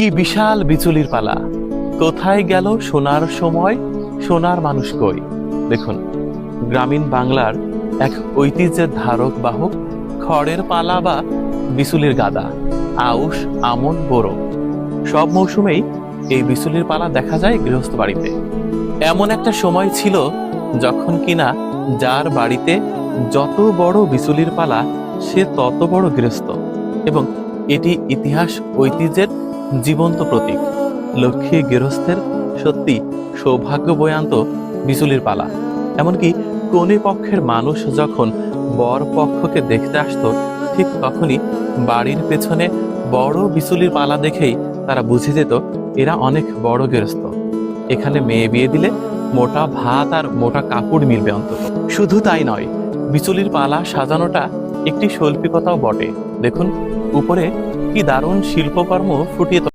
কি বিশাল বিচুলির পালা! কোথায় গেল সোনার সময়, সোনার মানুষ কই? দেখুন, গ্রামীণ বাংলার এক ঐতিহ্যের ধারক বাহক খড়ের পালা বা বিচুলির গাদা। আউশ, আমন, বোরো সব মৌসুমেই এই বিচুলির পালা দেখা যায় গৃহস্থ বাড়িতে। এমন একটা সময় ছিল যখন কিনা যার বাড়িতে যত বড় বিচুলির পালা সে তত বড় গৃহস্থ, এবং এটি ইতিহাস ঐতিহ্যের জীবন্ত প্রতীক। লক্ষ্মী গৃহস্থের সত্যি সৌভাগ্য বয়ান্ত বিচুলির পালা। এমনকি কনে পক্ষের মানুষ যখন বর পক্ষকে দেখতে আসতো, ঠিক তখনই বাড়ির পেছনে বড় বিচুলির পালা দেখেই তারা বুঝে যেত এরা অনেক বড় গৃহস্থ। এখানে মেয়ে বিয়ে দিলে মোটা ভাত আর মোটা কাপড় মিলবে অন্তত। শুধু তাই নয়, বিচুলির পালা সাজানোটা একটি শৈল্পিকতাও বটে। দেখুন, উপরে কি দারুণ শিল্পকর্ম ফুটিয়ে